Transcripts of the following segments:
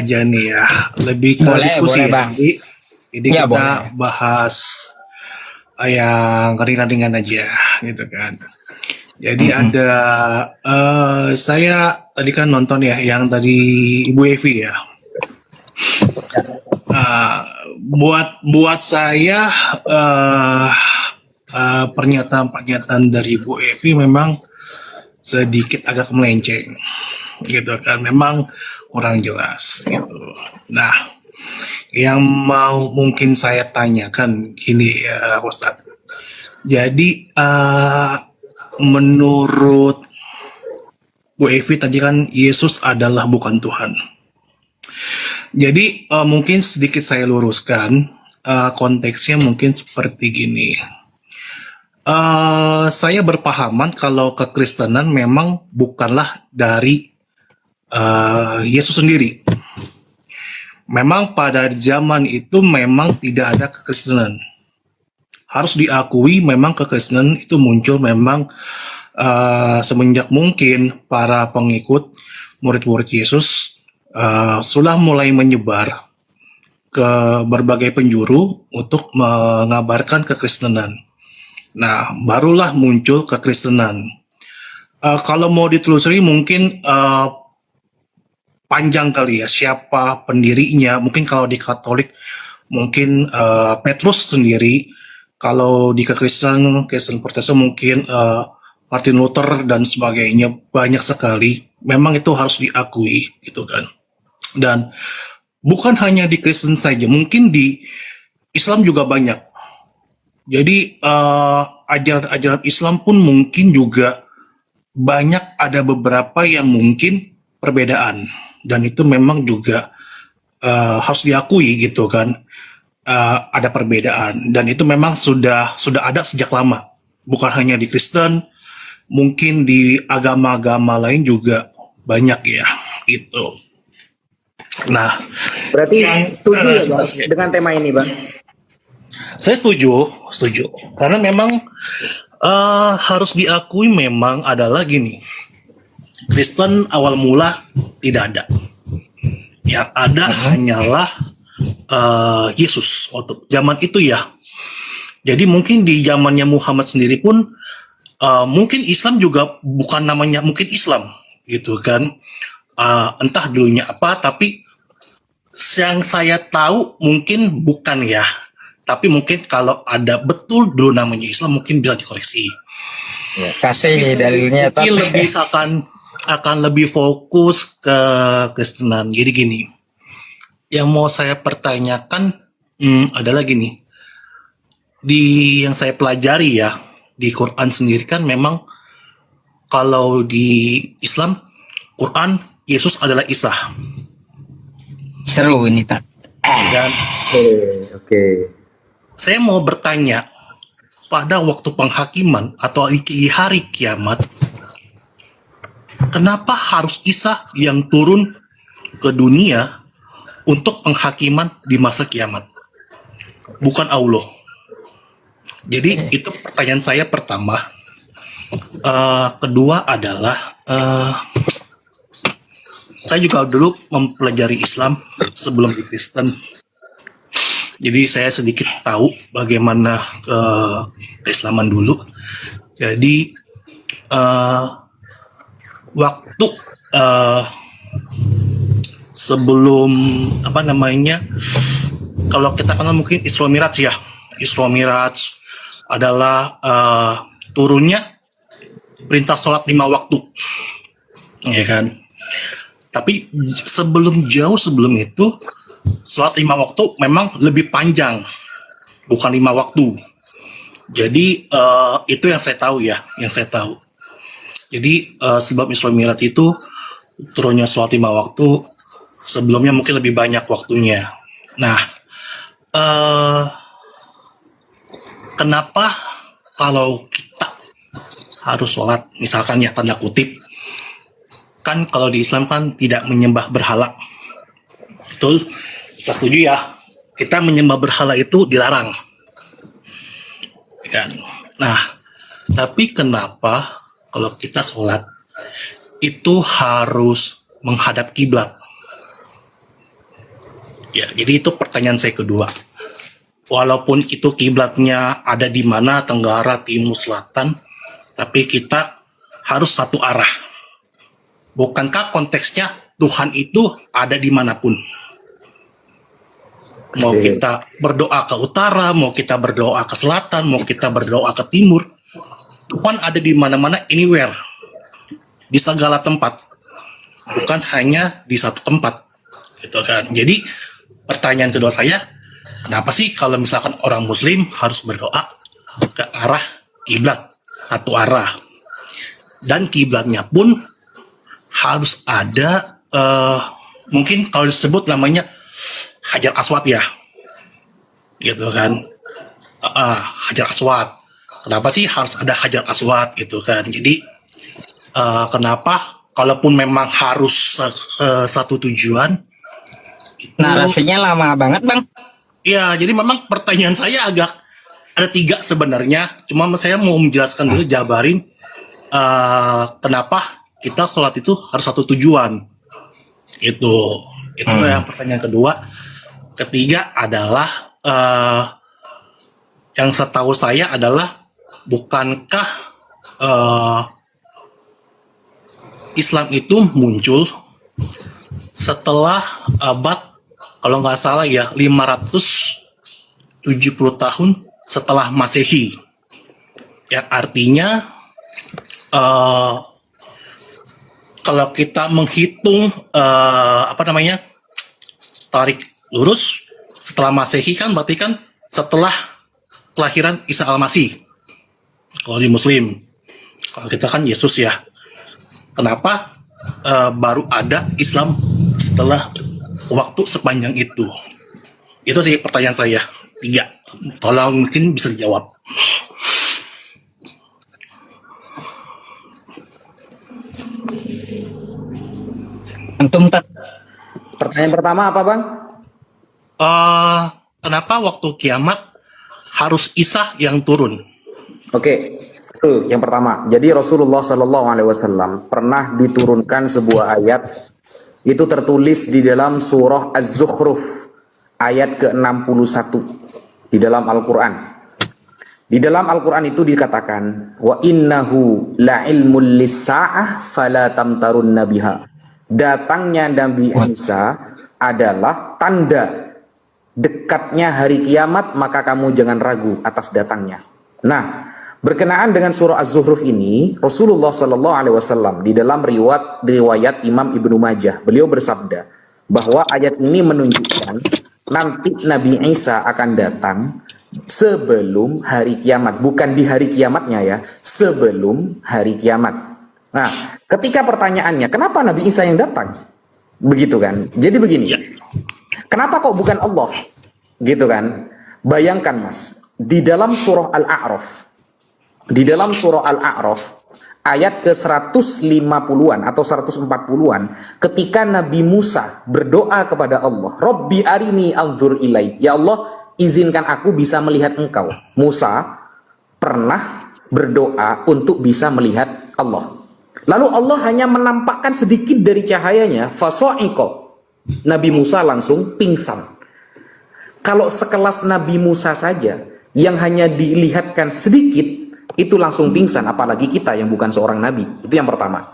aja nih ya, lebih ke diskusi Boleh ya. Bang. Jadi Ya kita boleh. bahas yang ringan-ringan aja gitu kan. Jadi Mm-mm. ada saya tadi kan nonton ya yang tadi Ibu Evi ya. Eh, buat saya pernyataan-pernyataan dari Bu Evi memang sedikit agak melenceng gitu kan, memang kurang jelas gitu. Nah, yang mau mungkin saya tanyakan gini ya Ustadz. Jadi menurut Bu Evi tadi kan Yesus adalah bukan Tuhan. Jadi mungkin sedikit saya luruskan, konteksnya mungkin seperti gini. Saya berpahaman kalau kekristenan memang bukanlah dari Yesus sendiri. Memang pada zaman itu memang tidak ada kekristenan. Harus diakui memang kekristenan itu muncul memang semenjak mungkin para pengikut murid-murid Yesus sudah mulai menyebar ke berbagai penjuru untuk mengabarkan kekristenan. Nah, barulah muncul kekristenan. Kalau mau ditelusuri mungkin panjang kali ya siapa pendirinya. Mungkin kalau di Katolik mungkin Petrus sendiri. Kalau di kekristenan, Kristen Protestan mungkin Martin Luther dan sebagainya, banyak sekali. Memang itu harus diakui gitu kan. Dan bukan hanya di Kristen saja, mungkin di Islam juga banyak. Jadi ajaran-ajaran Islam pun mungkin juga banyak, ada beberapa yang mungkin perbedaan, dan itu memang juga harus diakui gitu kan. Ada perbedaan, dan itu memang sudah ada sejak lama, bukan hanya di Kristen, mungkin di agama-agama lain juga banyak ya gitu. Nah, Berarti yang setuju ya Bang sebentar, dengan tema ini Bang? saya setuju karena memang harus diakui memang adalah gini, Kristen awal mula tidak ada, yang ada hanyalah Yesus waktu zaman itu ya. Jadi mungkin di zamannya Muhammad sendiri pun mungkin Islam juga bukan namanya mungkin Islam gitu kan. Entah dulunya apa, tapi yang saya tahu mungkin bukan ya. Tapi mungkin kalau ada betul dulu namanya Islam mungkin bisa dikoreksi. Ya, kasih dalilnya Mungkin lebih akan lebih fokus ke Kristenan. Jadi gini, yang mau saya pertanyakan adalah gini, di yang saya pelajari ya di Quran sendiri kan memang kalau di Islam Quran Yesus adalah Isa, seru ini tak. dan Oke. saya mau bertanya, pada waktu penghakiman atau di hari kiamat, kenapa harus Isa yang turun ke dunia untuk penghakiman di masa kiamat, bukan Allah? Jadi itu pertanyaan saya pertama. Kedua adalah saya juga dulu mempelajari Islam sebelum di Kristen. Jadi saya sedikit tahu bagaimana keislaman dulu. Jadi waktu sebelum apa namanya, kalau kita kenal mungkin Isra Miraj ya. Isra Miraj adalah turunnya perintah sholat 5 waktu, ya kan? Tapi jauh sebelum itu, sholat 5 waktu memang lebih panjang, bukan 5 waktu. Jadi itu yang saya tahu ya, Jadi sebab Isra Miraj itu turunnya sholat 5 waktu, sebelumnya mungkin lebih banyak waktunya. Nah, kenapa kalau kita harus sholat, misalkan ya tanda kutip, kan kalau di Islam kan tidak menyembah berhala, betul? Kita setuju ya, kita menyembah berhala itu dilarang, kan? Nah, tapi kenapa kalau kita sholat itu harus menghadap kiblat? Ya, jadi itu pertanyaan saya kedua. Walaupun itu kiblatnya ada di mana, Tenggara, Timur, Selatan, tapi kita harus satu arah. Bukankah konteksnya Tuhan itu ada dimanapun? Mau Oke. kita berdoa ke utara, mau kita berdoa ke selatan, mau kita berdoa ke timur, Tuhan ada di mana-mana, anywhere, di segala tempat, bukan hanya di satu tempat, gitu kan? Jadi pertanyaan kedua saya, kenapa sih kalau misalkan orang Muslim harus berdoa ke arah kiblat satu arah, dan kiblatnya pun harus ada mungkin kalau disebut namanya Hajar Aswad ya, gitu kan? Hajar Aswad. Kenapa sih harus ada Hajar Aswad gitu kan? Jadi kenapa kalaupun memang harus satu tujuan itu, Narasinya lama banget, Bang. ya jadi memang pertanyaan saya agak ada tiga sebenarnya. Cuma saya mau menjelaskan dulu, jabarin kenapa kita sholat itu harus satu tujuan. Itu yang pertanyaan kedua. Ketiga adalah yang setahu saya adalah, bukankah Islam itu muncul setelah abad, kalau nggak salah ya, 570 tahun setelah Masehi, yang artinya kalau kita menghitung tarik lurus setelah Masehi kan berarti kan setelah kelahiran Isa Al-Masih kalau di Muslim. Kalau kita kan Yesus ya. Kenapa baru ada Islam setelah waktu sepanjang itu? Itu sih pertanyaan saya. 3. Tolong mungkin bisa dijawab. Antum tak. Pertanyaan pertama apa, Bang? Kenapa waktu kiamat harus Isa yang turun? Oke, itu yang pertama. Jadi Rasulullah Shallallahu Alaihi Wasallam pernah diturunkan sebuah ayat, itu tertulis di dalam surah Az-Zukhruf ayat ke-61 di dalam Al-Quran. Di dalam Al-Quran itu dikatakan, wa innahu la ilmul lis-sa'ah fala tamtarunna biha. Datangnya Nabi Isa adalah tanda dekatnya hari kiamat, maka kamu jangan ragu atas datangnya. Nah, berkenaan dengan surah Az-Zukhruf ini, Rasulullah Shallallahu Alaihi Wasallam di dalam riwayat Imam Ibnu Majah, beliau bersabda bahwa ayat ini menunjukkan nanti Nabi Isa akan datang sebelum hari kiamat, bukan di hari kiamatnya ya, sebelum hari kiamat. Nah, ketika pertanyaannya, kenapa Nabi Isa yang datang? Begitu kan? Jadi begini, kenapa kok bukan Allah? Gitu kan? Bayangkan Mas, di dalam surah Al-A'raf, ayat ke-150-an atau 140-an, ketika Nabi Musa berdoa kepada Allah, Rabbi arini anzur ilaik, ya Allah, izinkan aku bisa melihat engkau. Musa pernah berdoa untuk bisa melihat Allah. Lalu Allah hanya menampakkan sedikit dari cahayanya, faso'iko, Nabi Musa langsung pingsan. Kalau sekelas Nabi Musa saja yang hanya dilihatkan sedikit itu langsung pingsan, apalagi kita yang bukan seorang nabi. Itu yang pertama.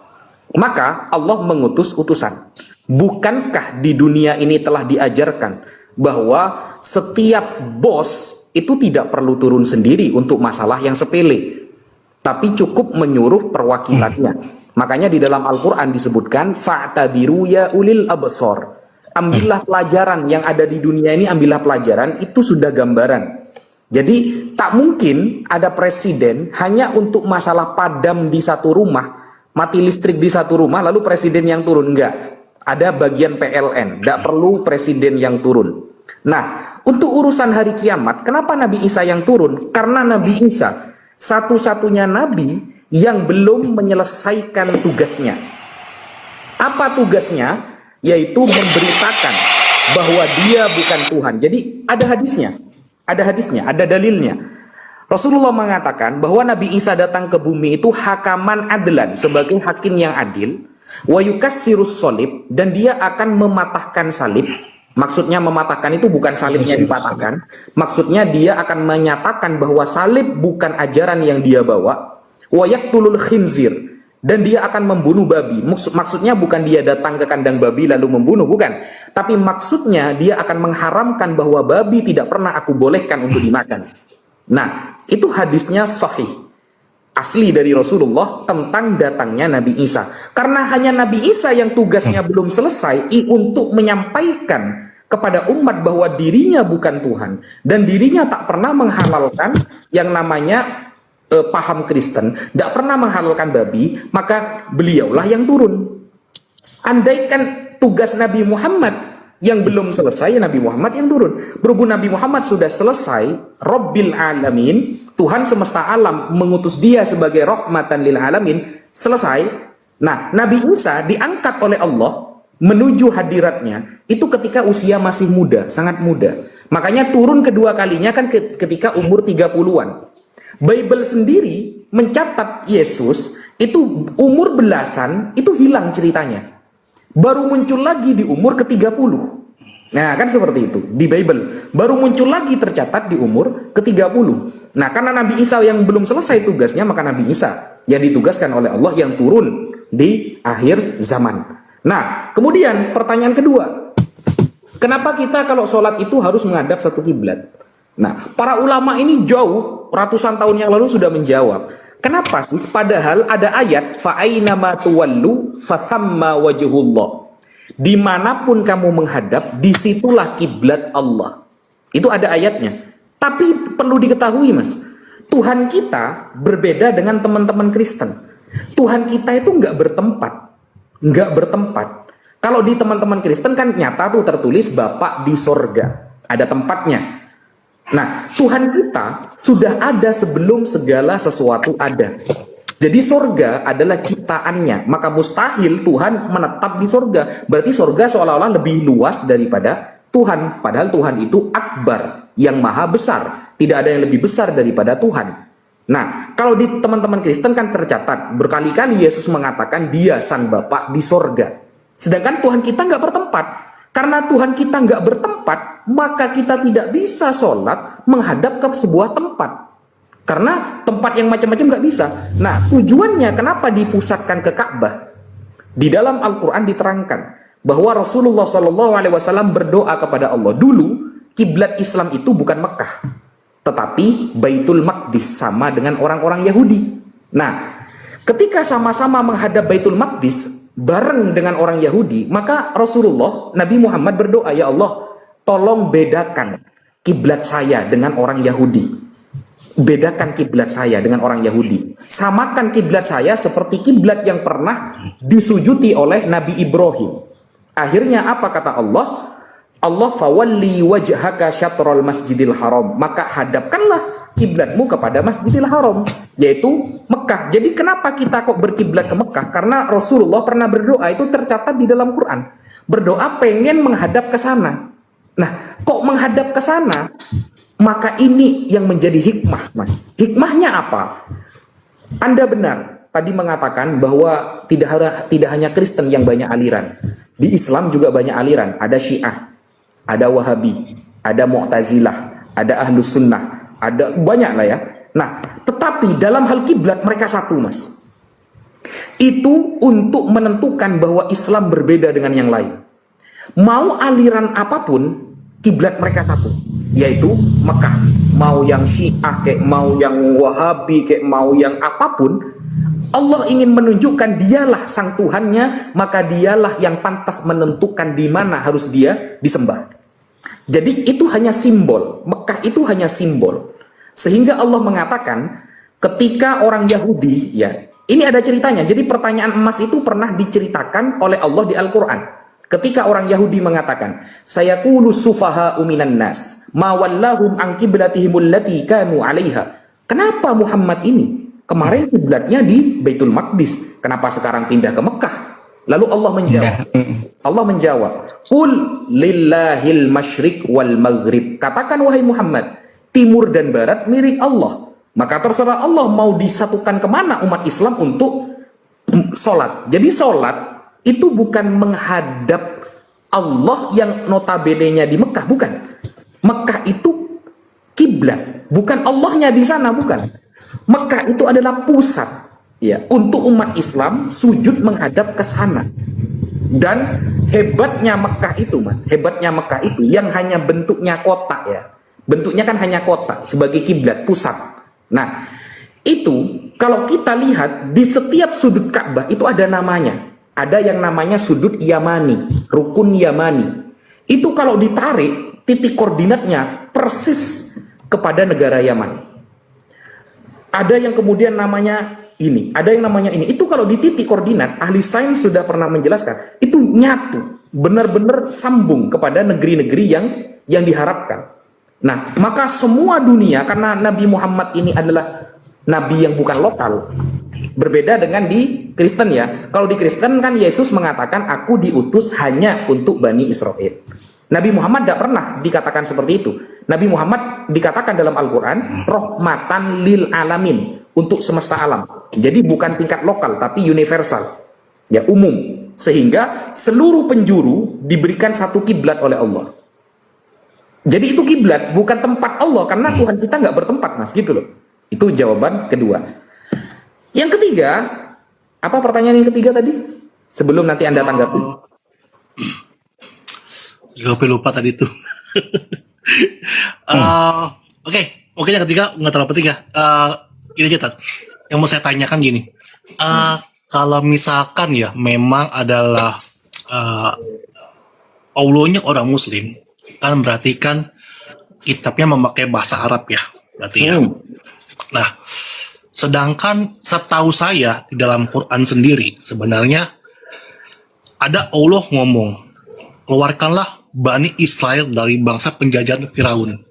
Maka Allah mengutus utusan. Bukankah di dunia ini telah diajarkan bahwa setiap bos itu tidak perlu turun sendiri untuk masalah yang sepele, tapi cukup menyuruh perwakilannya. Makanya di dalam Al-Quran disebutkan fa'tabiru ya ulil absor. Ambillah pelajaran yang ada di dunia ini, ambillah pelajaran, itu sudah gambaran. Jadi tak mungkin ada presiden hanya untuk masalah padam di satu rumah, mati listrik di satu rumah, lalu presiden yang turun. Enggak. Ada bagian PLN, tidak perlu presiden yang turun. Nah, untuk urusan hari kiamat, kenapa Nabi Isa yang turun? Karena Nabi Isa satu-satunya nabi yang belum menyelesaikan tugasnya. Apa tugasnya? Yaitu memberitakan bahwa dia bukan Tuhan. Jadi ada hadisnya, ada dalilnya. Rasulullah mengatakan bahwa Nabi Isa datang ke bumi itu hakaman adlan, sebagai hakim yang adil, wa yukassirus solib, dan dia akan mematahkan salib, Maksudnya mematahkan itu bukan salibnya dipatahkan. Maksudnya dia akan menyatakan bahwa salib bukan ajaran yang dia bawa. Wa yaqtulul khinzir, dan dia akan membunuh babi. Maksudnya bukan dia datang ke kandang babi lalu membunuh, bukan. Tapi maksudnya dia akan mengharamkan bahwa babi tidak pernah aku bolehkan untuk dimakan. Nah, itu hadisnya sahih, asli dari Rasulullah tentang datangnya Nabi Isa. Karena hanya Nabi Isa yang tugasnya belum selesai untuk menyampaikan kepada umat bahwa dirinya bukan Tuhan dan dirinya tak pernah menghalalkan yang namanya paham Kristen, tidak pernah menghalalkan babi, maka beliaulah yang turun. Andaikan tugas Nabi Muhammad yang belum selesai, Nabi Muhammad yang turun. Berhubung Nabi Muhammad sudah selesai, Rabbil Alamin, Tuhan semesta alam mengutus dia sebagai rahmatan lil alamin, selesai. Nah, Nabi Isa diangkat oleh Allah menuju hadiratnya itu ketika usia masih muda, sangat muda. Makanya turun kedua kalinya kan ketika umur 30-an. Bible sendiri mencatat Yesus itu umur belasan itu hilang ceritanya. Baru muncul lagi di umur ke-30. Nah, kan seperti itu di Bible. Baru muncul lagi tercatat di umur ke-30. Nah, karena Nabi Isa yang belum selesai tugasnya, maka Nabi Isa yang ditugaskan oleh Allah yang turun di akhir zaman. Nah, kemudian pertanyaan kedua. Kenapa kita kalau sholat itu harus menghadap satu kiblat? Nah, para ulama ini jauh ratusan tahun yang lalu sudah menjawab. Kenapa sih? Padahal ada ayat fa'aina ma tuwallu fathamma wajhullah. Dimanapun kamu menghadap, disitulah kiblat Allah. Itu ada ayatnya. Tapi perlu diketahui, Mas, Tuhan kita berbeda dengan teman-teman Kristen. Tuhan kita itu nggak bertempat. Kalau di teman-teman Kristen kan nyata tuh tertulis Bapak di sorga, ada tempatnya. Nah, Tuhan kita sudah ada sebelum segala sesuatu ada. Jadi sorga adalah ciptaannya, maka mustahil Tuhan menetap di sorga. Berarti sorga seolah-olah lebih luas daripada Tuhan. Padahal Tuhan itu akbar, yang maha besar. Tidak ada yang lebih besar daripada Tuhan. Nah, kalau di teman-teman Kristen kan tercatat berkali-kali Yesus mengatakan dia sang Bapa di sorga. Sedangkan Tuhan kita nggak bertempat. Karena Tuhan kita nggak bertempat, maka kita tidak bisa sholat menghadap ke sebuah tempat. Karena tempat yang macam-macam nggak bisa. Nah, tujuannya kenapa dipusatkan ke Ka'bah? Di dalam Al-Quran diterangkan bahwa Rasulullah SAW berdoa kepada Allah. Dulu, kiblat Islam itu bukan Mekah, tetapi Baitul Maqdis, sama dengan orang-orang Yahudi. Nah, ketika sama-sama menghadap Baitul Maqdis bareng dengan orang Yahudi, maka Rasulullah, Nabi Muhammad berdoa, ya Allah, tolong bedakan kiblat saya dengan orang Yahudi. Bedakan kiblat saya dengan orang Yahudi. Samakan kiblat saya seperti kiblat yang pernah disujuti oleh Nabi Ibrahim. Akhirnya apa kata Allah? Allah fawalli wajhaka syatrul masjidil haram. Maka hadapkanlah kiblatmu kepada Masjidil Haram, yaitu Mekah. Jadi kenapa kita kok berkiblat ke Mekah? Karena Rasulullah pernah berdoa, itu tercatat di dalam Quran. Berdoa pengen menghadap ke sana. Nah, kok menghadap ke sana? Maka ini yang menjadi hikmah, Mas. Hikmahnya apa? Anda benar tadi mengatakan bahwa tidak hanya Kristen yang banyak aliran. Di Islam juga banyak aliran. Ada Syiah, ada Wahabi, ada Mu'tazilah, ada Ahlus Sunnah. Ada banyak lah ya. Nah, tetapi dalam hal kiblat mereka satu, Mas. Itu untuk menentukan bahwa Islam berbeda dengan yang lain. Mau aliran apapun, kiblat mereka satu, yaitu Mekah. Mau yang Syiah, kayak mau yang Wahabi, kayak mau yang apapun, Allah ingin menunjukkan dialah sang Tuhannya, maka dialah yang pantas menentukan di mana harus dia disembah. Jadi itu hanya simbol. Mekah itu hanya simbol. Sehingga Allah mengatakan ketika orang Yahudi, ya, ini ada ceritanya. Jadi pertanyaan emas itu pernah diceritakan oleh Allah di Al-Quran. Ketika orang Yahudi mengatakan, sayaqulu sufaha'u minan nas ma wallahum an qiblatihimul lati kanu 'alaiha. Kenapa Muhammad ini kemarin kiblatnya di Baitul Maqdis, kenapa sekarang pindah ke Mekah? Lalu Allah menjawab, qul lillahil masyriq wal maghrib. Katakan wahai Muhammad, timur dan barat milik Allah. Maka terserah Allah mau disatukan kemana umat Islam untuk sholat. Jadi sholat itu bukan menghadap Allah yang notabene-nya di Mekah, bukan. Mekah itu kiblat, bukan Allahnya di sana, bukan. Mekah itu adalah pusat ya untuk umat Islam sujud menghadap ke sana. Dan hebatnya Mekah itu, Mas, hebatnya Mekah itu yang hanya bentuknya kotak ya. Bentuknya kan hanya kotak sebagai kiblat pusat. Nah, itu kalau kita lihat di setiap sudut Ka'bah itu ada namanya. Ada yang namanya sudut Yamani, rukun Yamani. Itu kalau ditarik, titik koordinatnya persis kepada negara Yaman. Ada yang kemudian namanya ini, ada yang namanya ini. Itu kalau di titik koordinat, ahli sains sudah pernah menjelaskan, itu nyatu, benar-benar sambung kepada negeri-negeri yang diharapkan. Nah, maka semua dunia, karena Nabi Muhammad ini adalah Nabi yang bukan lokal, berbeda dengan di Kristen ya. Kalau di Kristen kan Yesus mengatakan, aku diutus hanya untuk Bani Israel. Nabi Muhammad tidak pernah dikatakan seperti itu. Nabi Muhammad dikatakan dalam Al-Quran, rahmatan lil alamin, untuk semesta alam. Jadi bukan tingkat lokal, tapi universal, ya umum. Sehingga seluruh penjuru diberikan satu kiblat oleh Allah. Jadi itu kiblat, bukan tempat Allah, karena Tuhan kita nggak bertempat, Mas, gitu loh. Itu jawaban kedua. Yang ketiga, apa pertanyaan yang ketiga tadi? Sebelum nanti Anda tanggapi. Gue lupa tadi itu. Oke, yang ketiga nggak terlalu penting ya. Ini aja, Tat. Yang mau saya tanyakan gini. Kalau misalkan ya memang adalah Allahnya orang Muslim, kan berarti kan kitabnya memakai bahasa Arab ya, berarti ya. Nah, sedangkan setahu saya di dalam Quran sendiri sebenarnya ada Allah ngomong, keluarkanlah Bani Israel dari bangsa penjajahan Firaun.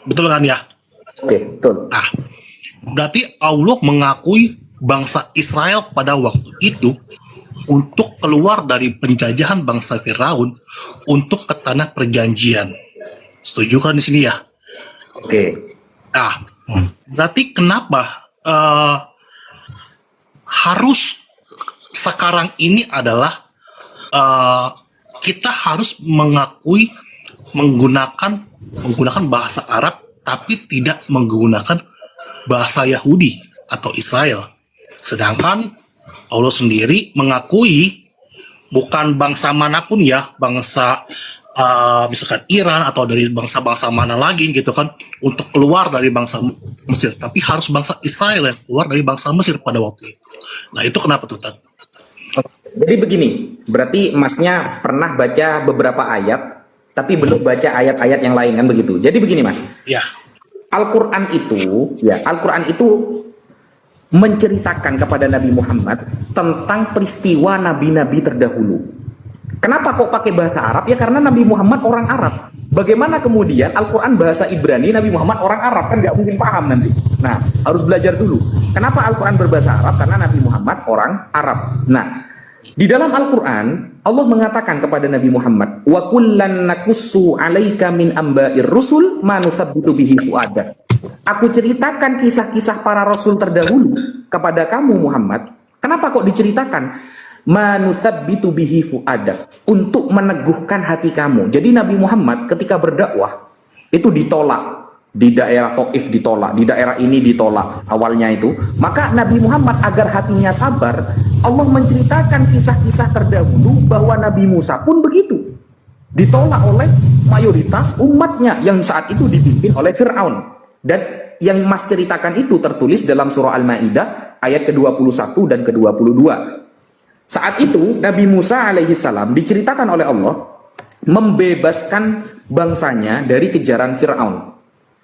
Betul kan ya? Oke, betul. Nah, berarti Allah mengakui bangsa Israel pada waktu itu untuk keluar dari penjajahan bangsa Firaun untuk ke tanah perjanjian. Setuju kan di sini ya? Oke. Nah, berarti kenapa harus sekarang ini adalah kita harus mengakui menggunakan bahasa Arab tapi tidak menggunakan bahasa Yahudi atau Israel. Sedangkan Allah sendiri mengakui bukan bangsa manapun ya, bangsa misalkan Iran atau dari bangsa-bangsa mana lagi gitu kan, untuk keluar dari bangsa Mesir, tapi harus bangsa Israel yang keluar dari bangsa Mesir pada waktu itu. Nah, itu kenapa tuh, Tat? Jadi begini, berarti Masnya pernah baca beberapa ayat, tapi belum baca ayat-ayat yang lain kan begitu. Jadi begini, Mas. Ya. Al-Quran itu menceritakan kepada Nabi Muhammad tentang peristiwa nabi-nabi terdahulu. Kenapa kok pakai bahasa Arab? Ya karena Nabi Muhammad orang Arab. Bagaimana kemudian Al-Quran bahasa Ibrani, Nabi Muhammad orang Arab, kan nggak mungkin paham nanti. Nah, harus belajar dulu. Kenapa Al-Quran berbahasa Arab? Karena Nabi Muhammad orang Arab. Nah, di dalam Al-Quran, Allah mengatakan kepada Nabi Muhammad, wa kullan naqussu 'alaika min amba'ir rusul ma nusabbitu bihi fu'adak. Aku ceritakan kisah-kisah para rasul terdahulu kepada kamu Muhammad. Kenapa kok diceritakan? Ma nusabbitu bihi fu'adak, untuk meneguhkan hati kamu. Jadi Nabi Muhammad ketika berdakwah itu ditolak. Di daerah Taif ditolak, di daerah ini ditolak awalnya itu. Maka Nabi Muhammad agar hatinya sabar, Allah menceritakan kisah-kisah terdahulu bahwa Nabi Musa pun begitu. Ditolak oleh mayoritas umatnya yang saat itu dipimpin oleh Fir'aun. Dan yang Mas ceritakan itu tertulis dalam surah Al-Ma'idah ayat ke-21 dan ke-22. Saat itu Nabi Musa alaihissalam diceritakan oleh Allah membebaskan bangsanya dari kejaran Fir'aun.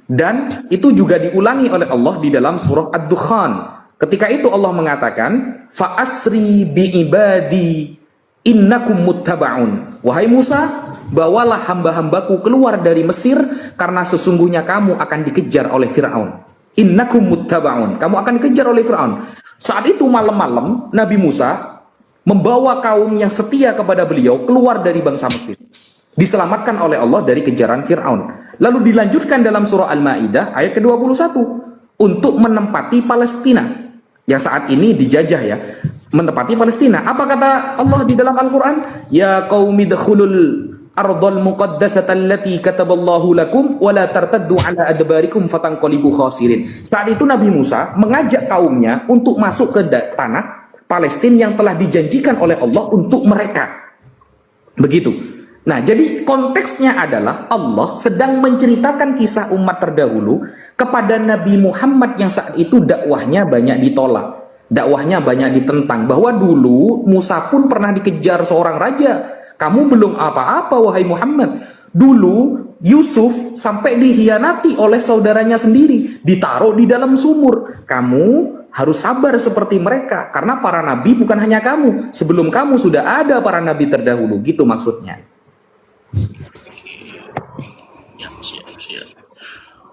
Dan itu juga diulangi oleh Allah di dalam surah Ad-Dukhan. Ketika itu Allah mengatakan, fa'asri bi'ibadi innakum muttaba'un. Wahai Musa, bawalah hamba-hambaku keluar dari Mesir karena sesungguhnya kamu akan dikejar oleh Fir'aun. Innakum muttaba'un. Kamu akan dikejar oleh Fir'aun. Saat itu malam-malam Nabi Musa membawa kaum yang setia kepada beliau keluar dari bangsa Mesir. Diselamatkan oleh Allah dari kejaran Fir'aun. Lalu dilanjutkan dalam surah Al-Ma'idah ayat ke-21 untuk menempati Palestina yang saat ini dijajah ya. menempati Palestina. Apa kata Allah di dalam Al-Quran? Ya qaumi dkhulul ardal muqaddasata allati kataballahu lakum wa la tartaddu ala adbarikum fatanqalibu khasirin. Saat itu Nabi Musa mengajak kaumnya untuk masuk ke tanah Palestina yang telah dijanjikan oleh Allah untuk mereka. Begitu. Nah, jadi konteksnya adalah Allah sedang menceritakan kisah umat terdahulu kepada Nabi Muhammad yang saat itu dakwahnya banyak ditolak. Dakwahnya banyak ditentang. Bahwa dulu Musa pun pernah dikejar seorang raja. Kamu belum apa-apa wahai Muhammad. Dulu Yusuf sampai dihianati oleh saudaranya sendiri. Ditaruh di dalam sumur. Kamu harus sabar seperti mereka. Karena para nabi bukan hanya kamu. Sebelum kamu sudah ada para nabi terdahulu. Gitu maksudnya.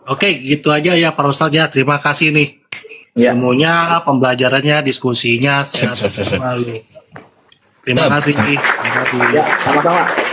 Oke, gitu aja ya Pak Ustadz ya. Terima kasih nih. Ya. Ilmunya, pembelajarannya, diskusinya sehat selalu. Terima kasih. Terima kasih. Ya, sama-sama.